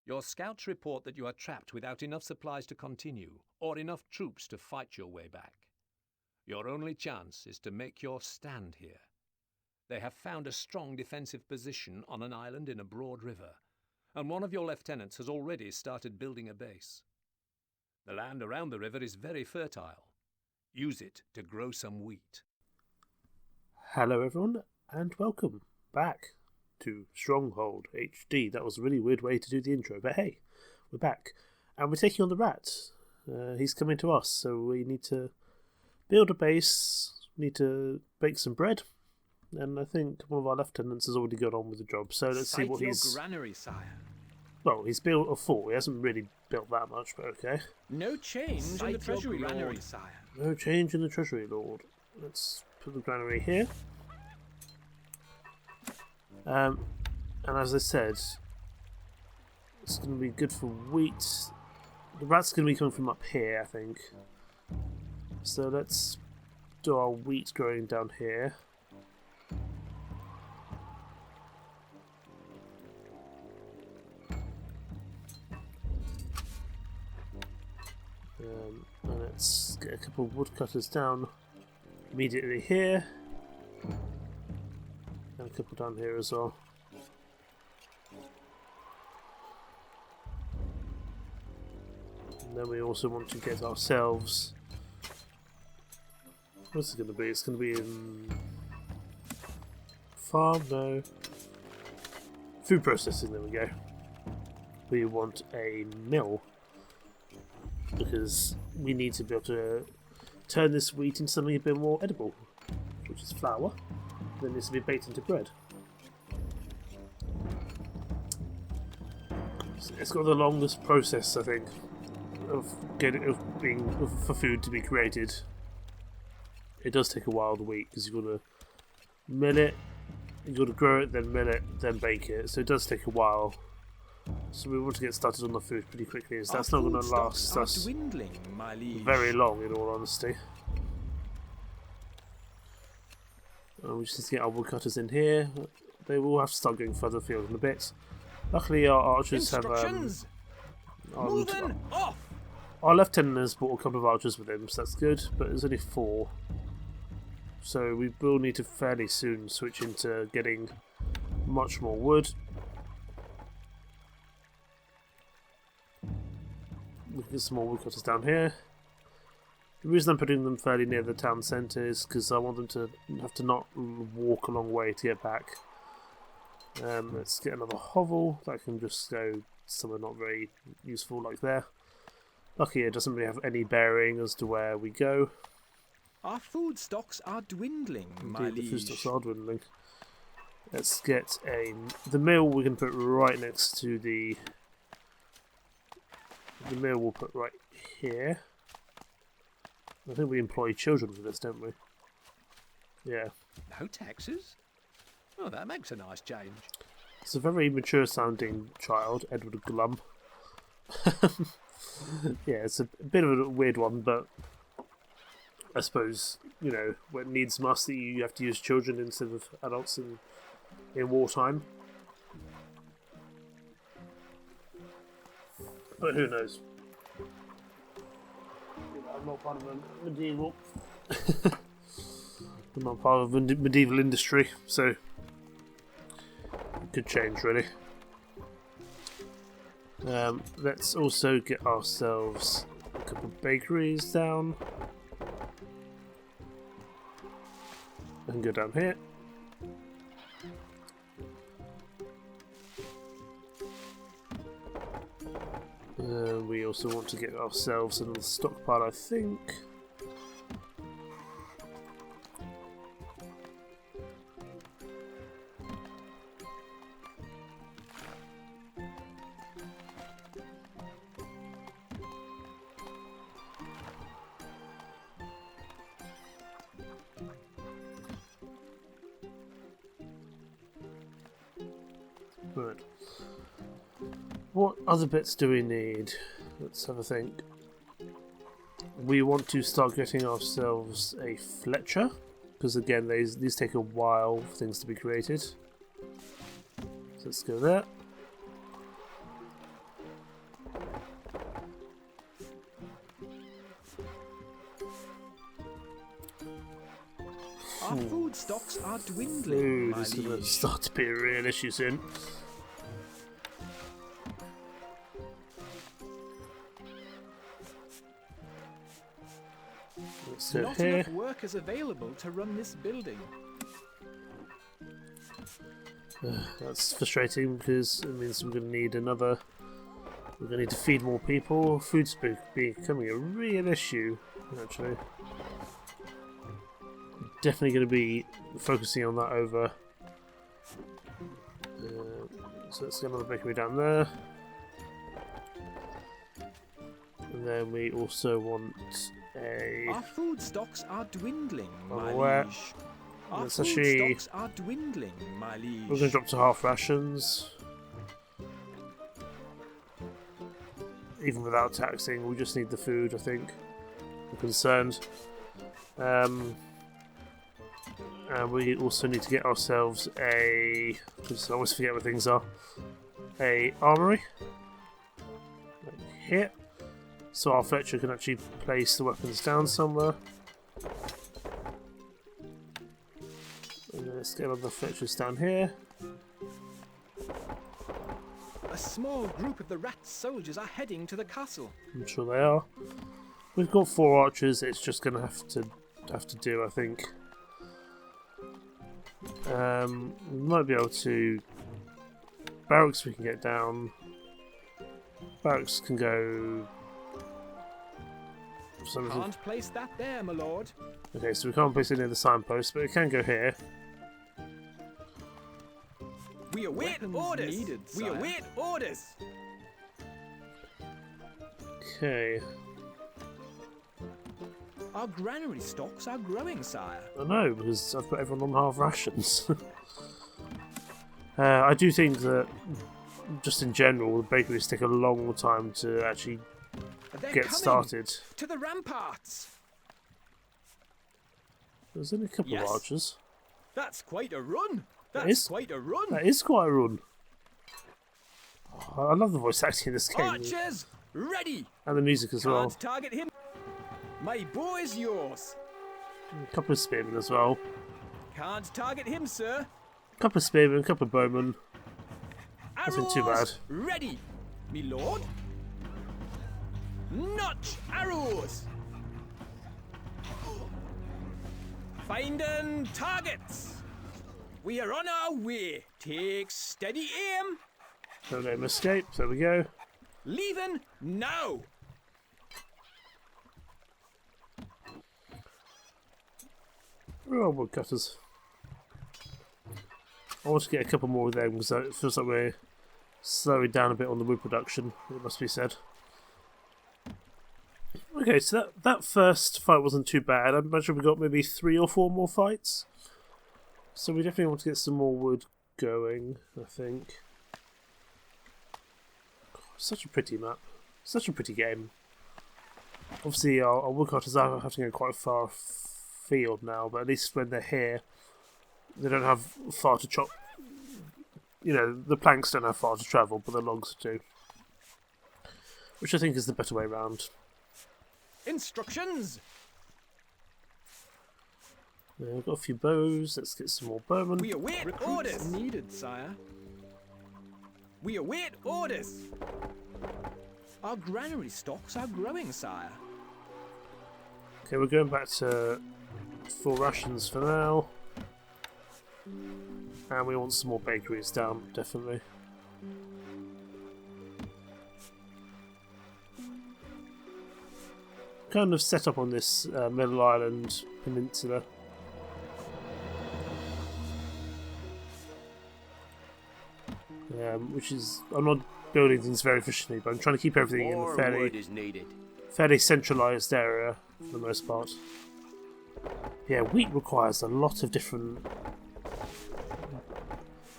Your scouts report that you are trapped without enough supplies to continue, or enough troops to fight your way back. Your only chance is to make your stand here. They have found a strong defensive position on an island in a broad river, and one of your lieutenants has already started building a base. The land around the river is very fertile. Use it to grow some wheat. Hello everyone, and welcome back to Stronghold HD. That was a really weird way to do the intro, but hey, we're back. And we're taking on the rat. He's coming to us, so we need to build a base, need to bake some bread, and I think one of our lieutenants has already got on with the job, so let's see what he's... granary, sire. Well, he's built a fort. He hasn't really built that much, but okay. No change in the treasury, granary, Lord. sire. No change in the treasury, Lord. Let's put the granary here. And as I said, it's going to be good for wheat. The rat's going to be coming from up here, I think. So let's do our wheat growing down here. And let's get a couple of woodcutters down immediately here. And a couple down here as well. And then we also want to get ourselves... What's it going to be? It's going to be in... Farm? No. Food processing, there we go. We want a mill. Because we need to be able to turn this wheat into something a bit more edible. Which is flour. Then needs to be baked into bread. It's got the longest process, I think, for food to be created. It does take a while to wheat because you've got to mill it, you've got to grow it, then mill it, then bake it. So it does take a while. So we want to get started on the food pretty quickly. As that's not going to last us dwindling, my liege. very long, in all honesty. We just need to get our woodcutters in here. They will have to start going further afield in a bit. Luckily, our archers have. Off! Our lieutenant has brought a couple of archers with him, so that's good. But there's only 4, so we will need to fairly soon switch into getting much more wood. We can get some more woodcutters down here. The reason I'm putting them fairly near the town centre is because I want them to have to not walk a long way to get back. Let's get another hovel that can just go somewhere not very useful like there. Lucky it doesn't really have any bearing as to where we go. Our food stocks are dwindling, my Indeed, the food liege. stocks are dwindling. Let's get the mill we can put right next to the mill we'll put right here. I think we employ children for this, don't we? Yeah. No taxes? Oh, that makes a nice change. It's a very mature sounding child, Edward Glum. Yeah, it's a bit of a weird one, but I suppose, you know, when it needs must, that you have to use children instead of adults in wartime. But who knows? I'm not part of a medieval. I'm not part of a medieval industry, so it could change really. Let's also get ourselves a couple of bakeries down. And go down here. We also want to get ourselves another stockpile, I think. Right. What other bits do we need? Let's have a think. We want to start getting ourselves a Fletcher, because again, these take a while for things to be created. So let's go there. Our food stocks are dwindling, Food my is going to liege. start to be a real issue soon. Let's go Not here. enough workers available to run this building. That's frustrating because it means we're going to need another. We're going to need to feed more people. Food's becoming a real issue, actually. Definitely going to be focusing on that over. So let's get another bakery down there. And then we also want a. Our food stocks are dwindling, my where? liege. Our Let's food actually- stocks are dwindling, my liege. We're going to drop to half rations. Even without taxing, we just need the food, I think. I'm concerned. And we also need to get ourselves a. Because I always forget where things are. A armory. Like here. So our Fletcher can actually place the weapons down somewhere. And then let's get other Fletchers down here. A small group of the rat soldiers are heading to the castle. I'm sure they are. We've got 4 archers. It's just going to have to do, I think. We might be able to. Barracks we can get down. Barracks can go. Can't place that there, my lord. Okay, so we can't place it near the signpost, but it can go here. We await orders. needed, We sire. await orders. Okay. Our granary stocks are growing, sire. I know, because I've put everyone on half rations. I do think that, just in general, the bakeries take a long time to actually They're get coming started. to the ramparts. There's only a couple Yes. of archers. That's quite a run. That That's is- quite a run. That is quite a run. Oh, I love the voice acting in this game. Archers, ready. And the music as well. Can't target him. My bow is yours. A couple of spearmen as well. Can't target him, sir. A couple of spearmen, a couple of bowmen. Nothing too Arrows ready, me lord. Notch arrows. Finding targets. We are on our way. Take steady aim. Don't let him escape. There we go. Leaving now. Oh, woodcutters. I want to get a couple more of them because it feels like we're slowing down a bit on the wood production, it must be said. Okay, so that first fight wasn't too bad. I imagine we got maybe 3 or 4 more fights. So we definitely want to get some more wood going, I think. Such a pretty map. Such a pretty game. Obviously, our woodcutters are having to go quite far afield now, but at least when they're here, they don't have far to chop. You know, the planks don't have far to travel, but the logs do. Which I think is the better way around. Instructions. Yeah, we've got a few bows. Let's get some more bowmen. We await Recruits orders. needed, sire. We await orders. Our granary stocks are growing, sire. Okay, we're going back to 4 rations for now. And we want some more bakeries down, definitely. Kind of set up on this Middle Island peninsula. Which is, I'm not building things very efficiently, but I'm trying to keep everything in a More fairly wood is needed. centralised area for the most part. Yeah, wheat requires a lot of different.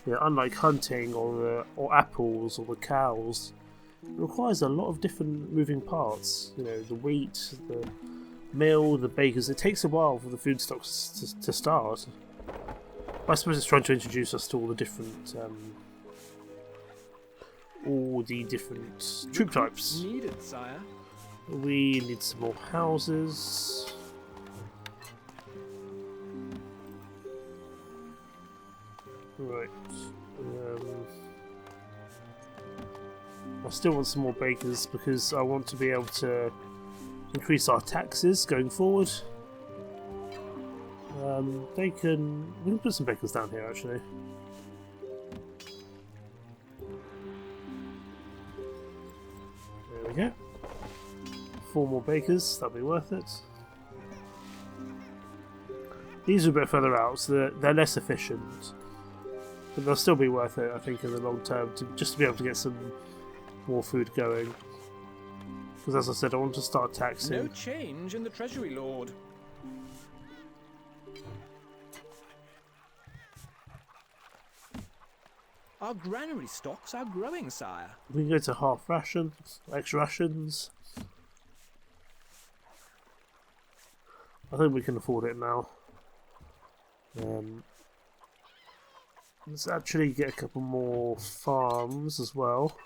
Yeah, unlike hunting or apples or the cows, it requires a lot of different moving parts. You know, the wheat, the mill, the bakers. It takes a while for the food stocks to start. I suppose it's trying to introduce us to all the different troop types. Needed, sire. We need some more houses. Right. I still want some more bakers because I want to be able to increase our taxes going forward. We can put some bakers down here actually. There we go. 4 more bakers, that'll be worth it. These are a bit further out, so they're less efficient. But they'll still be worth it, I think, in the long term, just to be able to get some more food going. Because as I said, I want to start taxing. No change in the treasury, Lord. Our granary stocks are growing, sire. We can go to half rations, extra rations. I think we can afford it now. Let's actually get a couple more farms as well.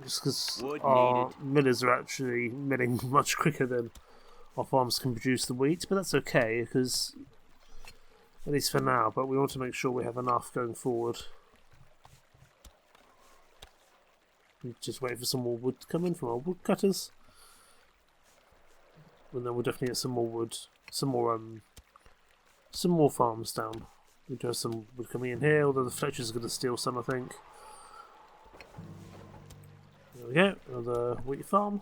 Just because our millers are actually milling much quicker than our farms can produce the wheat, but that's okay because, at least for now, but we want to make sure we have enough going forward. Just wait for some more wood to come in from our woodcutters. And then we'll definitely get some more wood, some more farms down. We do have some wood coming in here, although the Fletchers are going to steal some, I think. There we go, another wheat farm.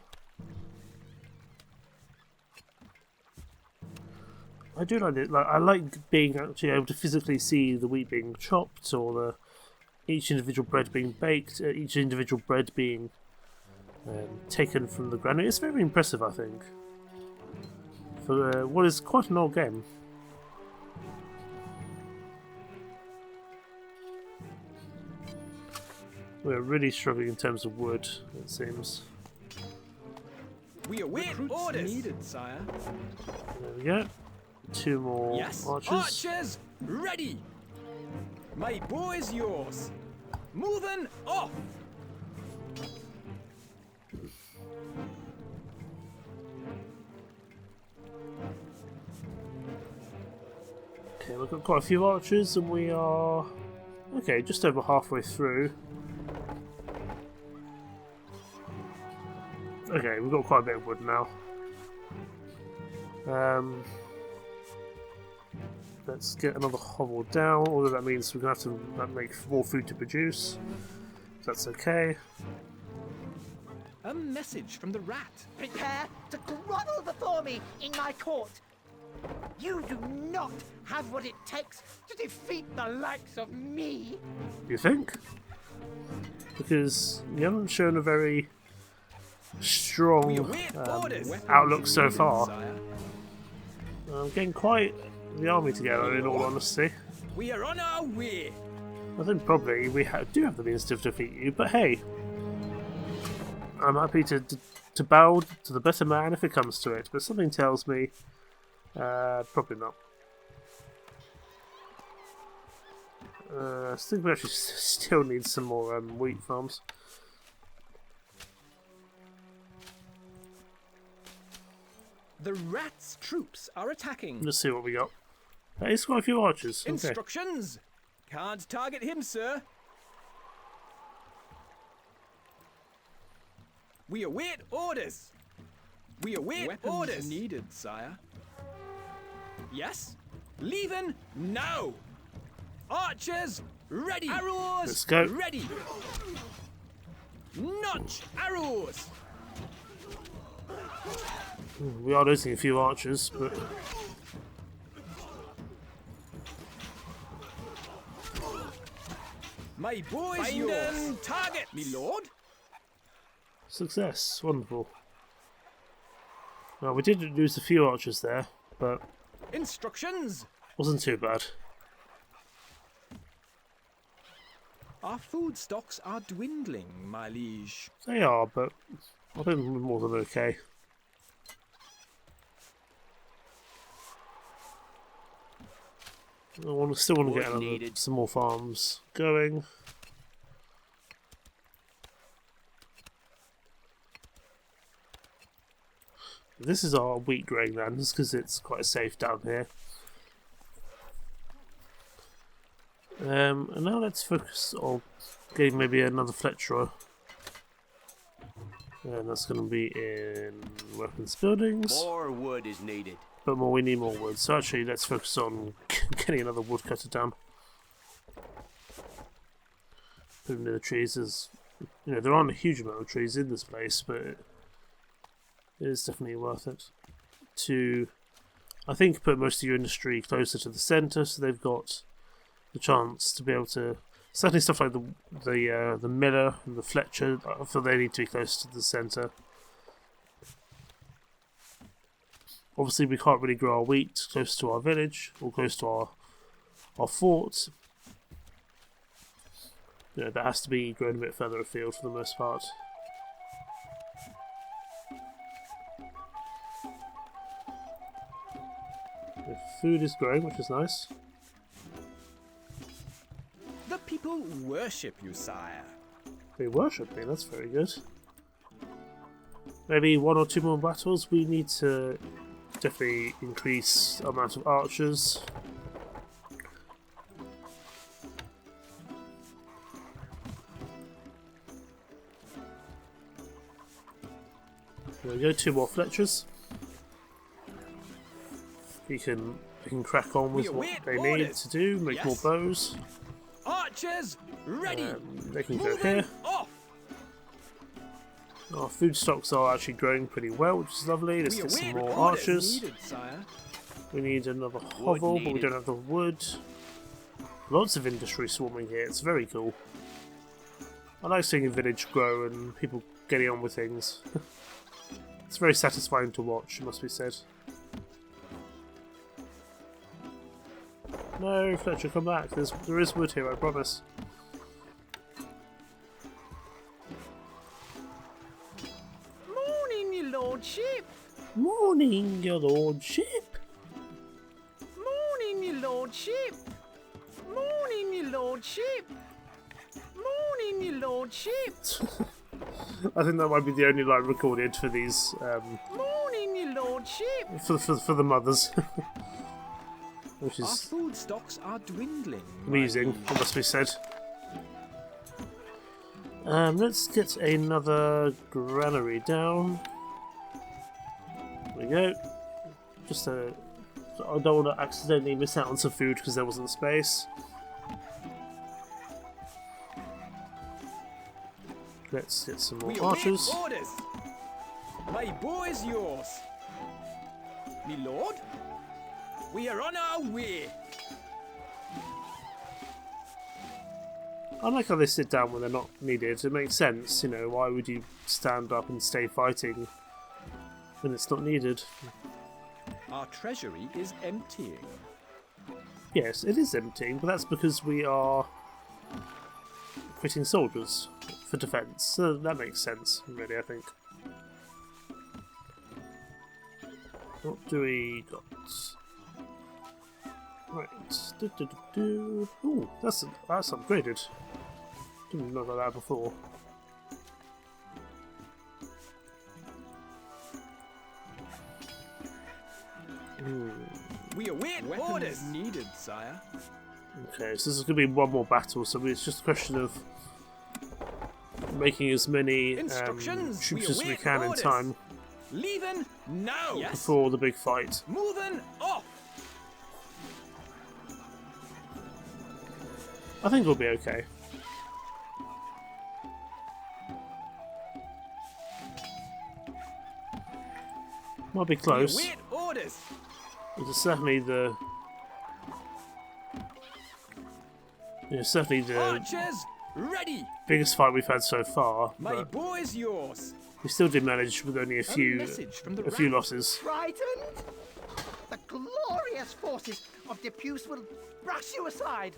I do like it. I like being actually able to physically see the wheat being chopped, or each individual bread being baked, each individual bread being taken from the granary. It's very impressive, I think, for what is quite an old game. We're really struggling in terms of wood, it seems. We await orders needed, sire. There we go. 2 more archers. Archers, ready! My bow is yours. Moving off! Okay, we've got quite a few archers and we are... okay, just over halfway through. Okay, we've got quite a bit of wood now. Let's get another hovel down, although that means we're going to have to make more food to produce. That's okay. A message from the rat. Prepare to grovel before me in my court. You do not have what it takes to defeat the likes of me. You think? Because you haven't shown a very strong outlook so far. I'm getting quite the army together, in all honesty. We are on our way. I think probably we do have the means to defeat you, but hey, I'm happy to bow to the better man if it comes to it, but something tells me probably not. I think we actually still need some more wheat farms. The rat's troops are attacking. Let's see what we got. It's quite a few archers. Okay. Instructions. Can't target him, sir. We await orders. We await orders. Needed, sire. Yes. Leaving now. Archers ready. Arrows Let's go. ready. Notch arrows. We are losing a few archers, but My boy's yours. Target, me lord. success. Wonderful. Well, we did lose a few archers there, but Instructions. wasn't too bad. Our food stocks are dwindling, my liege. They are, but I think we're more than okay. Still want to get some more farms going. This is our wheat growing lands because it's quite safe down here. And now let's focus on getting maybe another Fletcher. And that's going to be in weapons buildings. More wood is needed. But we need more wood. So actually, let's focus on getting another woodcutter down. Putting in the trees is, there aren't a huge amount of trees in this place, but it is definitely worth it. To, I think, put most of your industry closer to the centre, so they've got the chance to be able to. Certainly, stuff like the miller and the Fletcher, I feel they need to be close to the centre. Obviously, we can't really grow our wheat close to our village or close to our fort. That has to be grown a bit further afield for the most part. The food is growing, which is nice. The people worship you, sire. They worship me, that's very good. Maybe 1 or 2 more battles. We need to definitely increase the amount of archers. There we go, 2 more Fletchers. We can crack on with what they need to do, make more bows. Archers, ready! They can go here. Off! Our food stocks are actually growing pretty well, which is lovely. Let's get some more archers. Needed, sire. We need another hovel, but we don't have the wood. Lots of industry swarming here, it's very cool. I like seeing a village grow and people getting on with things. It's very satisfying to watch, it must be said. No, Fletcher, come back. There is wood here, I promise. Morning, your lordship. Morning, your lordship. Morning, your lordship. Morning, your lordship. Morning, your lordship. I think that might be the only line recorded for these. Morning, your lordship. For the mothers. Which Our is food stocks are dwindling. amusing, it must be said. Let's get another granary down. There we go. Just I don't want to accidentally miss out on some food because there wasn't space. Let's get some more archers. Orders. My bow is yours. Me lord, we are on our way. I like how they sit down when they're not needed. It makes sense, why would you stand up and stay fighting when it's not needed? Our treasury is emptying. Yes, it is emptying, but that's because we are quitting soldiers for defence. So that makes sense, really, I think. What do we got? Right. Ooh, that's upgraded. Didn't know about that before. We await orders needed, sire. Okay, so this is going to be one more battle, so it's just a question of making as many troops as we can in time Leaving now. Yes. before the big fight. Moving off. I think we'll be okay. Might be close. We await orders. It's certainly the Archers, ready. biggest fight we've had so far. My But bow is yours. we still did manage with only a few losses. Frightened? The glorious forces of Depuce will brush you aside,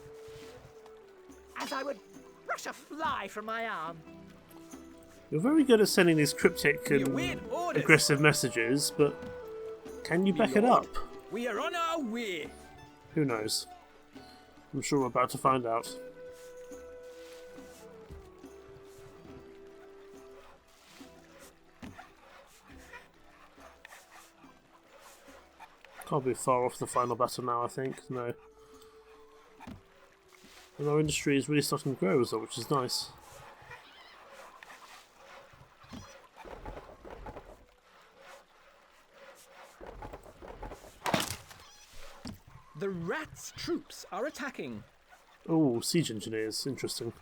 as I would brush a fly from my arm. You're very good at sending these cryptic We and await orders. aggressive messages, but can you back it up? We are on our way. Who knows? I'm sure we're about to find out. Can't be far off the final battle now, I think. No. And our industry is really starting to grow as well, which is nice. The rats' troops are attacking. Oh, siege engineers, interesting.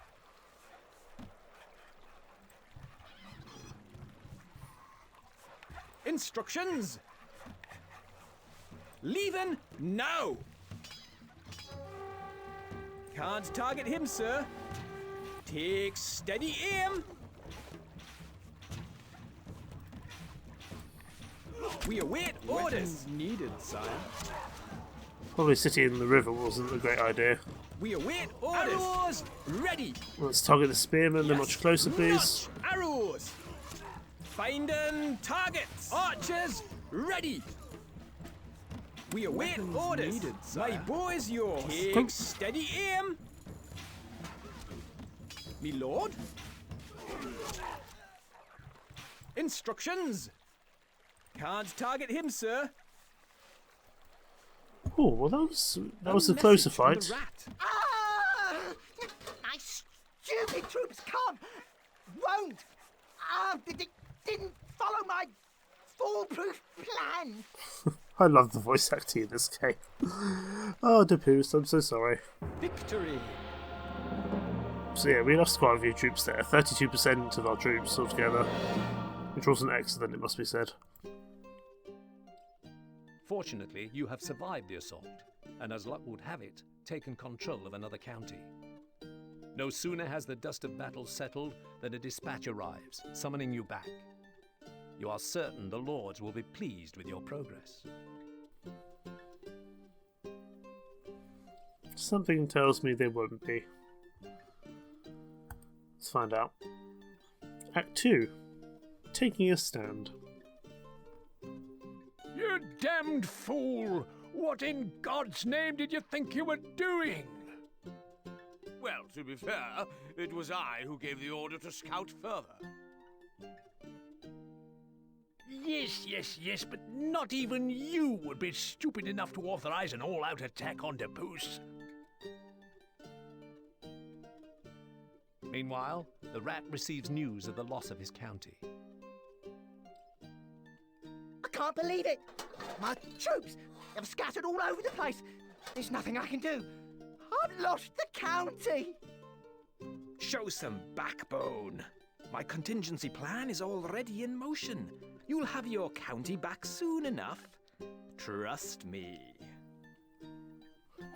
Instructions! Leaving now! Can't target him, sir. Take steady aim! We await orders! Needed, sire. Probably sitting in the river wasn't a great idea. We await orders! Arrows ready! Let's target the spearmen, they're much closer, please. Notch arrows! Finding targets! Archers ready! We await orders! Needed, my bow is yours! Take steady aim! Me lord? Instructions! Can't target him, sir. Oh, well that was a closer fight. Ah! My stupid troops won't. They didn't follow my foolproof plan. I love the voice acting in this game. Oh, Depus, I'm so sorry. Victory! So yeah, we lost quite a few troops there. 32% of our troops altogether. Which wasn't excellent, it must be said. Fortunately, you have survived the assault, and as luck would have it, taken control of another county. No sooner has the dust of battle settled than a dispatch arrives, summoning you back. You are certain the lords will be pleased with your progress. Something tells me they won't be. Let's find out. Act 2. Taking a stand. You damned fool! What in God's name did you think you were doing? Well, to be fair, it was I who gave the order to scout further. Yes, but not even you would be stupid enough to authorize an all-out attack on Depus. Meanwhile, the rat receives news of the loss of his county. I can't believe it. My troops have scattered all over the place. There's nothing I can do. I've lost the county. Show some backbone. My contingency plan is already in motion. You'll have your county back soon enough. Trust me.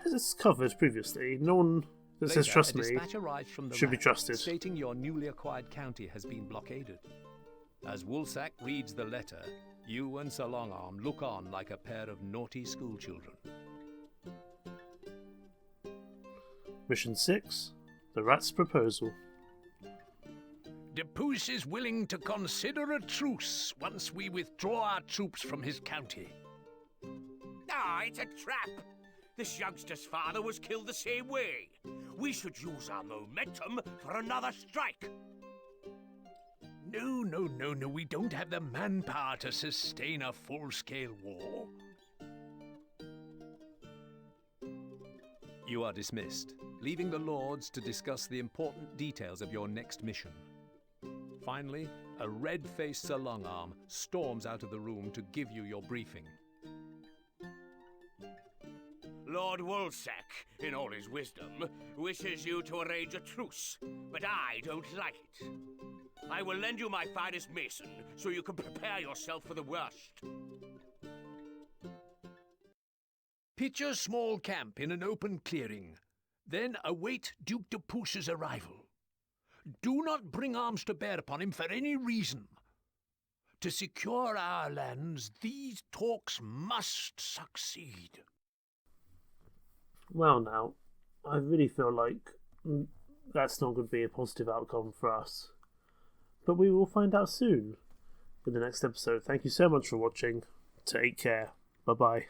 As it's covered previously, no one that says Later, trust a me dispatch arrives from the should be rat, trusted. stating your newly acquired county has been blockaded. As Woolsack reads the letter, you and Sir Longarm look on like a pair of naughty schoolchildren. Mission 6. The Rat's Proposal. Depus is willing to consider a truce once we withdraw our troops from his county. Ah, it's a trap! This youngster's father was killed the same way. We should use our momentum for another strike. No, we don't have the manpower to sustain a full-scale war. You are dismissed, leaving the lords to discuss the important details of your next mission. Finally, a red-faced Sir Longarm storms out of the room to give you your briefing. Lord Woolsack, in all his wisdom, wishes you to arrange a truce, but I don't like it. I will lend you my finest mason, so you can prepare yourself for the worst. Pitch a small camp in an open clearing, then await Duke Depus's arrival. Do not bring arms to bear upon him for any reason. To secure our lands, these talks must succeed. Well now, I really feel like that's not going to be a positive outcome for us. But we will find out soon in the next episode. Thank you so much for watching. Take care. Bye-bye.